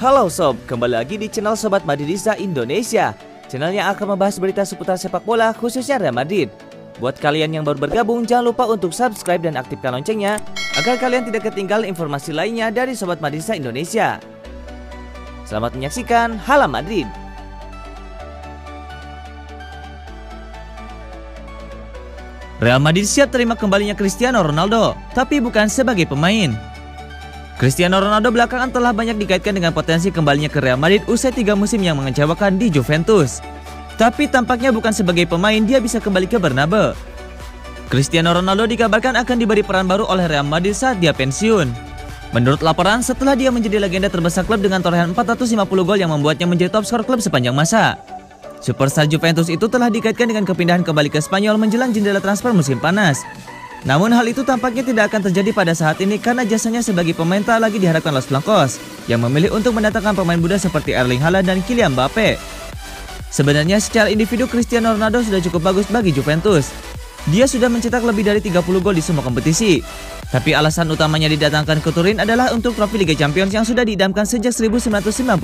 Halo sob, kembali lagi di channel Sobat Madridista Indonesia. Channel yang akan membahas berita seputar sepak bola khususnya Real Madrid. Buat kalian yang baru bergabung, jangan lupa untuk subscribe dan aktifkan loncengnya agar kalian tidak ketinggalan informasi lainnya dari Sobat Madridista Indonesia. Selamat menyaksikan Hala Madrid. Real Madrid siap terima kembalinya Cristiano Ronaldo, tapi bukan sebagai pemain. Cristiano Ronaldo belakangan telah banyak dikaitkan dengan potensi kembalinya ke Real Madrid usai 3 musim yang mengecewakan di Juventus. Tapi tampaknya bukan sebagai pemain dia bisa kembali ke Bernabeu. Cristiano Ronaldo dikabarkan akan diberi peran baru oleh Real Madrid saat dia pensiun. Menurut laporan, setelah dia menjadi legenda terbesar klub dengan torehan 450 gol yang membuatnya menjadi top skor klub sepanjang masa. Superstar Juventus itu telah dikaitkan dengan kepindahan kembali ke Spanyol menjelang jendela transfer musim panas. Namun hal itu tampaknya tidak akan terjadi pada saat ini karena jasanya sebagai pemain tak lagi diharapkan Los Blancos yang memilih untuk mendatangkan pemain muda seperti Erling Haaland dan Kylian Mbappe. Sebenarnya secara individu Cristiano Ronaldo sudah cukup bagus bagi Juventus. Dia sudah mencetak lebih dari 30 gol di semua kompetisi. Tapi alasan utamanya didatangkan ke Turin adalah untuk trofi Liga Champions yang sudah diidamkan sejak 1996.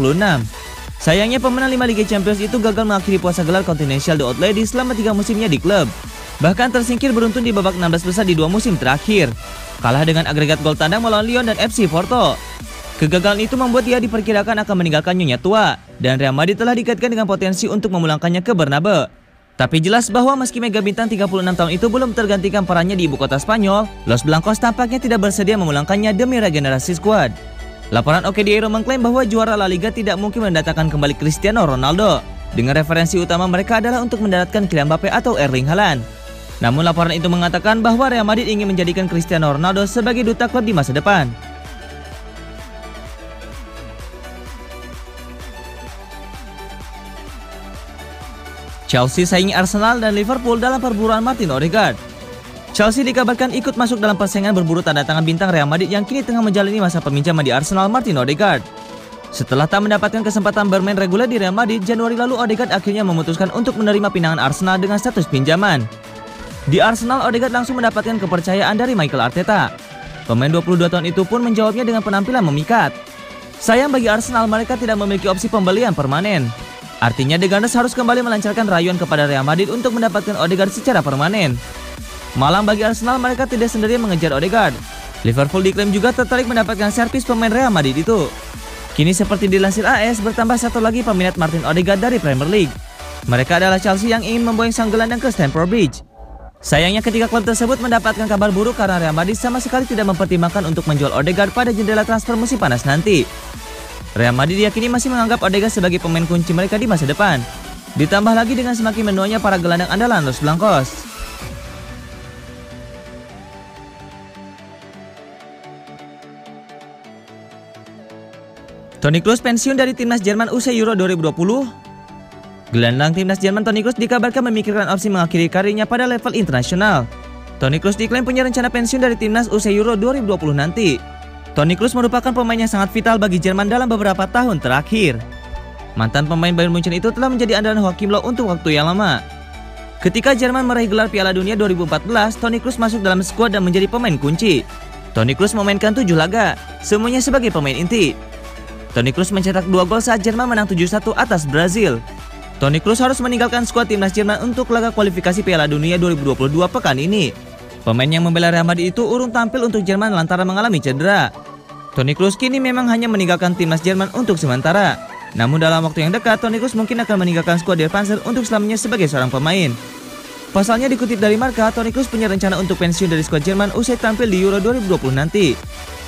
Sayangnya pemenang 5 Liga Champions itu gagal mengakhiri puasa gelar Continental The Old Lady selama 3 musimnya di klub. Bahkan tersingkir beruntun di babak 16 besar di 2 musim terakhir. Kalah dengan agregat gol tandang melawan Lyon dan FC Porto. Kegagalan itu membuat dia diperkirakan akan meninggalkan nyonya tua. Dan Real Madrid telah dikaitkan dengan potensi untuk memulangkannya ke Bernabeu. Tapi jelas bahwa meski mega bintang 36 tahun itu belum tergantikan perannya di ibu kota Spanyol, Los Blancos tampaknya tidak bersedia memulangkannya demi regenerasi skuad. Laporan OK Diario mengklaim bahwa juara La Liga tidak mungkin mendatangkan kembali Cristiano Ronaldo. Dengan referensi utama mereka adalah untuk mendaratkan Kylian Mbappe atau Erling Haaland. Namun laporan itu mengatakan bahwa Real Madrid ingin menjadikan Cristiano Ronaldo sebagai duta klub di masa depan. Chelsea saingi Arsenal dan Liverpool dalam perburuan Martin Odegaard. Chelsea dikabarkan ikut masuk dalam persaingan berburu tanda tangan bintang Real Madrid yang kini tengah menjalani masa peminjaman di Arsenal, Martin Odegaard. Setelah tak mendapatkan kesempatan bermain reguler di Real Madrid, Januari lalu Odegaard akhirnya memutuskan untuk menerima pinangan Arsenal dengan status pinjaman. Di Arsenal, Odegaard langsung mendapatkan kepercayaan dari Mikel Arteta. Pemain 22 tahun itu pun menjawabnya dengan penampilan memikat. Sayang bagi Arsenal, mereka tidak memiliki opsi pembelian permanen. Artinya The Gunners harus kembali melancarkan rayuan kepada Real Madrid untuk mendapatkan Odegaard secara permanen. Malang bagi Arsenal, mereka tidak sendiri mengejar Odegaard. Liverpool diklaim juga tertarik mendapatkan servis pemain Real Madrid itu. Kini seperti dilansir AS, bertambah satu lagi peminat Martin Odegaard dari Premier League. Mereka adalah Chelsea yang ingin memboyong sang gelandang ke Stamford Bridge. Sayangnya ketika klub tersebut mendapatkan kabar buruk karena Real Madrid sama sekali tidak mempertimbangkan untuk menjual Odegaard pada jendela transfer musim panas nanti. Real Madrid yakini masih menganggap Odegaard sebagai pemain kunci mereka di masa depan. Ditambah lagi dengan semakin menuanya para gelandang andalan Los Blancos. Toni Kroos pensiun dari timnas Jerman usai Euro 2020. Gelandang timnas Jerman Toni Kroos dikabarkan memikirkan opsi mengakhiri karirnya pada level internasional. Toni Kroos diklaim punya rencana pensiun dari timnas usai Euro 2020 nanti. Toni Kroos merupakan pemain yang sangat vital bagi Jerman dalam beberapa tahun terakhir. Mantan pemain Bayern Munchen itu telah menjadi andalan Joachim Löw untuk waktu yang lama. Ketika Jerman meraih gelar Piala Dunia 2014, Toni Kroos masuk dalam skuad dan menjadi pemain kunci. Toni Kroos memainkan 7 laga, semuanya sebagai pemain inti. Toni Kroos mencetak 2 gol saat Jerman menang 7-1 atas Brazil. Toni Kroos harus meninggalkan skuad timnas Jerman untuk laga kualifikasi Piala Dunia 2022 pekan ini. Pemain yang membela Real Madrid itu urung tampil untuk Jerman lantaran mengalami cedera. Toni Kroos kini memang hanya meninggalkan timnas Jerman untuk sementara. Namun dalam waktu yang dekat, Toni Kroos mungkin akan meninggalkan skuad Der Panzer untuk selamanya sebagai seorang pemain. Pasalnya dikutip dari Marca, Toni Kroos punya rencana untuk pensiun dari skuad Jerman usai tampil di Euro 2020 nanti.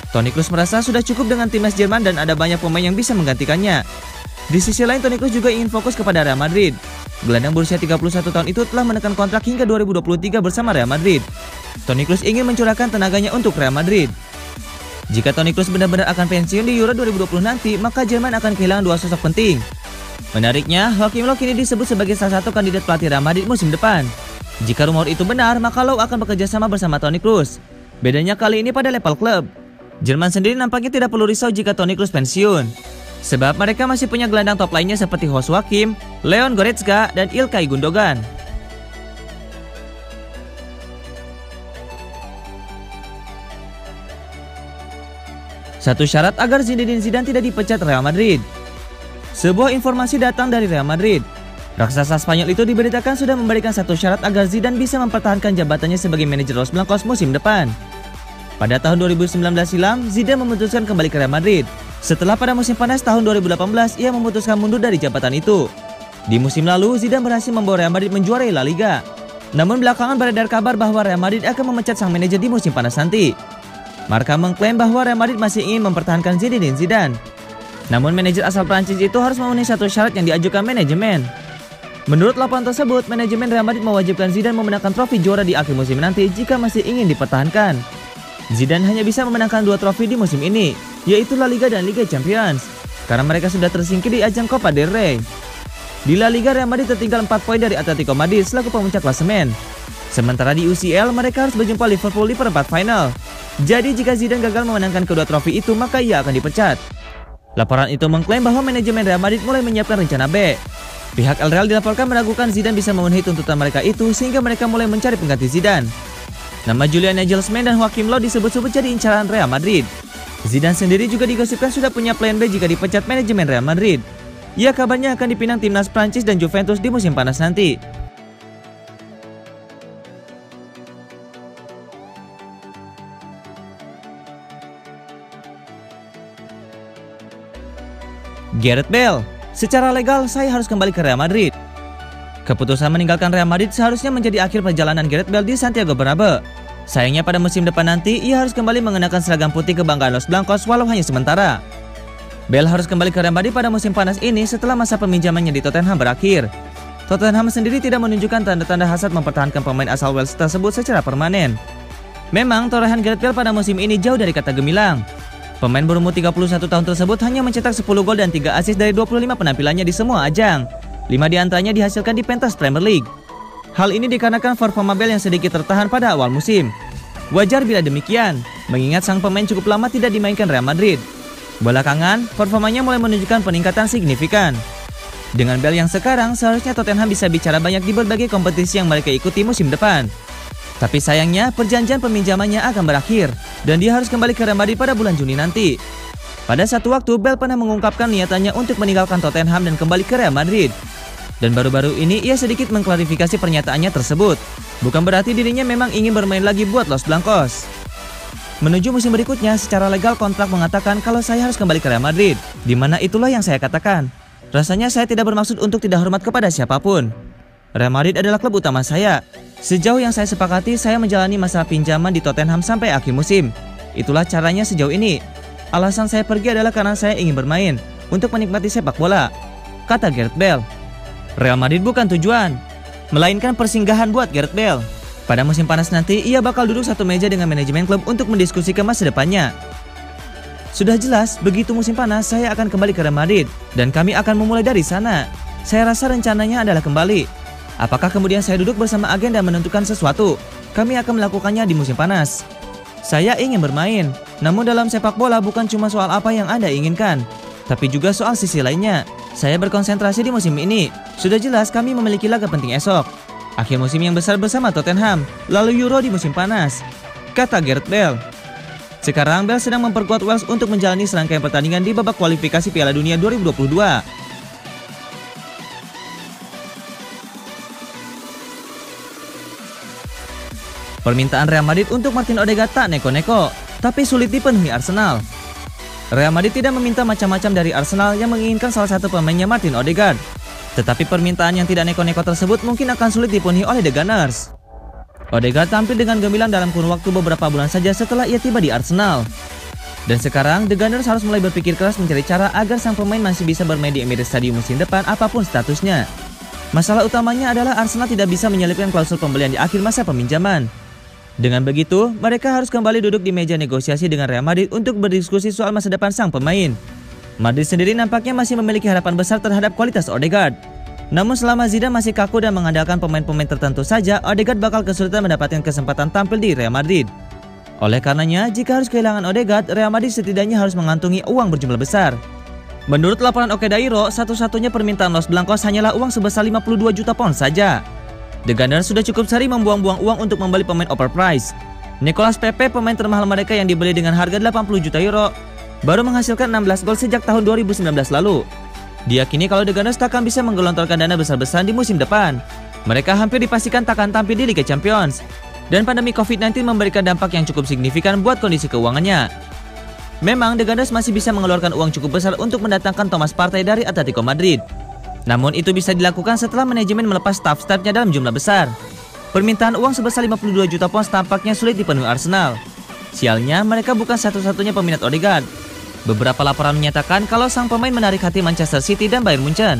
Toni Kroos merasa sudah cukup dengan timnas Jerman dan ada banyak pemain yang bisa menggantikannya. Di sisi lain, Toni Kroos juga ingin fokus kepada Real Madrid. Gelandang berusia 31 tahun itu telah menekan kontrak hingga 2023 bersama Real Madrid. Toni Kroos ingin mencurahkan tenaganya untuk Real Madrid. Jika Toni Kroos benar-benar akan pensiun di Euro 2020 nanti, maka Jerman akan kehilangan 2 sosok penting. Menariknya, Joachim Löw kini disebut sebagai salah satu kandidat pelatih Real Madrid musim depan. Jika rumor itu benar, maka Löw akan bekerja sama bersama Toni Kroos. Bedanya kali ini pada level klub. Jerman sendiri nampaknya tidak perlu risau jika Toni Kroos pensiun. Sebab mereka masih punya gelandang top lainnya seperti Joshua Kim, Leon Goretzka, dan Ilkay Gundogan. Satu syarat agar Zinedine Zidane tidak dipecat Real Madrid. Sebuah informasi datang dari Real Madrid. Raksasa Spanyol itu diberitakan sudah memberikan satu syarat agar Zidane bisa mempertahankan jabatannya sebagai manajer Los Blancos musim depan. Pada tahun 2019 silam, Zidane memutuskan kembali ke Real Madrid. Setelah pada musim panas tahun 2018, ia memutuskan mundur dari jabatan itu. Di musim lalu, Zidane berhasil membawa Real Madrid menjuarai La Liga. Namun belakangan beredar kabar bahwa Real Madrid akan memecat sang manajer di musim panas nanti. Marca mengklaim bahwa Real Madrid masih ingin mempertahankan Zinedine Zidane. Namun manajer asal Prancis itu harus memenuhi satu syarat yang diajukan manajemen. Menurut laporan tersebut, manajemen Real Madrid mewajibkan Zidane memenangkan trofi juara di akhir musim nanti jika masih ingin dipertahankan. Zidane hanya bisa memenangkan 2 trofi di musim ini, yaitu La Liga dan Liga Champions, karena mereka sudah tersingkir di ajang Copa del Rey. Di La Liga, Real Madrid tertinggal 4 poin dari Atletico Madrid selaku pemuncak klasemen. Sementara di UCL, mereka harus berjumpa Liverpool di perempat final. Jadi jika Zidane gagal memenangkan kedua trofi itu, maka ia akan dipecat. Laporan itu mengklaim bahwa manajemen Real Madrid mulai menyiapkan rencana B. Pihak El Real dilaporkan meragukan Zidane bisa memenuhi tuntutan mereka itu sehingga mereka mulai mencari pengganti Zidane. Nama Julian Nagelsmann dan Joachim Löw disebut-sebut jadi incaran Real Madrid. Zidane sendiri juga digosipkan sudah punya plan B jika dipecat manajemen Real Madrid. Ia kabarnya akan dipinang timnas Prancis dan Juventus di musim panas nanti. Gareth Bale, secara legal saya harus kembali ke Real Madrid. Keputusan meninggalkan Real Madrid seharusnya menjadi akhir perjalanan Gareth Bale di Santiago Bernabeu. Sayangnya pada musim depan nanti ia harus kembali mengenakan seragam putih kebanggaan Los Blancos walau hanya sementara. Bale harus kembali ke Real Madrid pada musim panas ini setelah masa peminjamannya di Tottenham berakhir. Tottenham sendiri tidak menunjukkan tanda-tanda hasrat mempertahankan pemain asal Wales tersebut secara permanen. Memang torehan Gareth Bale pada musim ini jauh dari kata gemilang. Pemain berumur 31 tahun tersebut hanya mencetak 10 gol dan 3 assist dari 25 penampilannya di semua ajang. 5 diantaranya dihasilkan di pentas Premier League. Hal ini dikarenakan performa Bale yang sedikit tertahan pada awal musim. Wajar bila demikian, mengingat sang pemain cukup lama tidak dimainkan Real Madrid. Belakangan, performanya mulai menunjukkan peningkatan signifikan. Dengan Bale yang sekarang, seharusnya Tottenham bisa bicara banyak di berbagai kompetisi yang mereka ikuti musim depan. Tapi sayangnya, perjanjian peminjamannya akan berakhir, dan dia harus kembali ke Real Madrid pada bulan Juni nanti. Pada satu waktu, Bale pernah mengungkapkan niatannya untuk meninggalkan Tottenham dan kembali ke Real Madrid. Dan baru-baru ini ia sedikit mengklarifikasi pernyataannya tersebut. Bukan berarti dirinya memang ingin bermain lagi buat Los Blancos. Menuju musim berikutnya, secara legal kontrak mengatakan kalau saya harus kembali ke Real Madrid. Di mana itulah yang saya katakan. Rasanya saya tidak bermaksud untuk tidak hormat kepada siapapun. Real Madrid adalah klub utama saya. Sejauh yang saya sepakati, saya menjalani masa pinjaman di Tottenham sampai akhir musim. Itulah caranya sejauh ini. Alasan saya pergi adalah karena saya ingin bermain, untuk menikmati sepak bola, kata Gareth Bale. Real Madrid bukan tujuan, melainkan persinggahan buat Gareth Bale. Pada musim panas nanti, ia bakal duduk satu meja dengan manajemen klub untuk mendiskusikan masa depannya. Sudah jelas, begitu musim panas, saya akan kembali ke Real Madrid, dan kami akan memulai dari sana. Saya rasa rencananya adalah kembali. Apakah kemudian saya duduk bersama agen dan menentukan sesuatu? Kami akan melakukannya di musim panas. Saya ingin bermain, namun dalam sepak bola bukan cuma soal apa yang Anda inginkan, tapi juga soal sisi lainnya. Saya berkonsentrasi di musim ini. Sudah jelas kami memiliki laga penting esok. Akhir musim yang besar bersama Tottenham, lalu Euro di musim panas, kata Gareth Bale. Sekarang Bale sedang memperkuat Wales untuk menjalani serangkaian pertandingan di babak kualifikasi Piala Dunia 2022. Permintaan Real Madrid untuk Martin Odegaard tak neko-neko, tapi sulit dipenuhi Arsenal. Real Madrid tidak meminta macam-macam dari Arsenal yang menginginkan salah satu pemainnya Martin Odegaard. Tetapi permintaan yang tidak neko-neko tersebut mungkin akan sulit dipenuhi oleh The Gunners. Odegaard tampil dengan gemilang dalam kurun waktu beberapa bulan saja setelah ia tiba di Arsenal. Dan sekarang The Gunners harus mulai berpikir keras mencari cara agar sang pemain masih bisa bermain di Emirates Stadium musim depan apapun statusnya. Masalah utamanya adalah Arsenal tidak bisa menyelipkan klausul pembelian di akhir masa peminjaman. Dengan begitu, mereka harus kembali duduk di meja negosiasi dengan Real Madrid untuk berdiskusi soal masa depan sang pemain. Madrid sendiri nampaknya masih memiliki harapan besar terhadap kualitas Odegaard. Namun selama Zidane masih kaku dan mengandalkan pemain-pemain tertentu saja, Odegaard bakal kesulitan mendapatkan kesempatan tampil di Real Madrid. Oleh karenanya, jika harus kehilangan Odegaard, Real Madrid setidaknya harus mengantongi uang berjumlah besar. Menurut laporan Oke Dairo, satu-satunya permintaan Los Blancos hanyalah uang sebesar 52 juta pound saja. The Gunners sudah cukup sering membuang-buang uang untuk membeli pemain overpriced. Nicolas Pepe, pemain termahal mereka yang dibeli dengan harga 80 juta euro, baru menghasilkan 16 gol sejak tahun 2019 lalu. Diyakini kalau The Gunners takkan bisa menggelontorkan dana besar-besaran di musim depan. Mereka hampir dipastikan takkan tampil di Liga Champions. Dan pandemi COVID-19 memberikan dampak yang cukup signifikan buat kondisi keuangannya. Memang The Gunners masih bisa mengeluarkan uang cukup besar untuk mendatangkan Thomas Partey dari Atletico Madrid. Namun itu bisa dilakukan setelah manajemen melepas staff-staffnya dalam jumlah besar. Permintaan uang sebesar 52 juta pounds tampaknya sulit dipenuhi Arsenal. Sialnya, mereka bukan satu-satunya peminat Odegaard. Beberapa laporan menyatakan kalau sang pemain menarik hati Manchester City dan Bayern Munchen.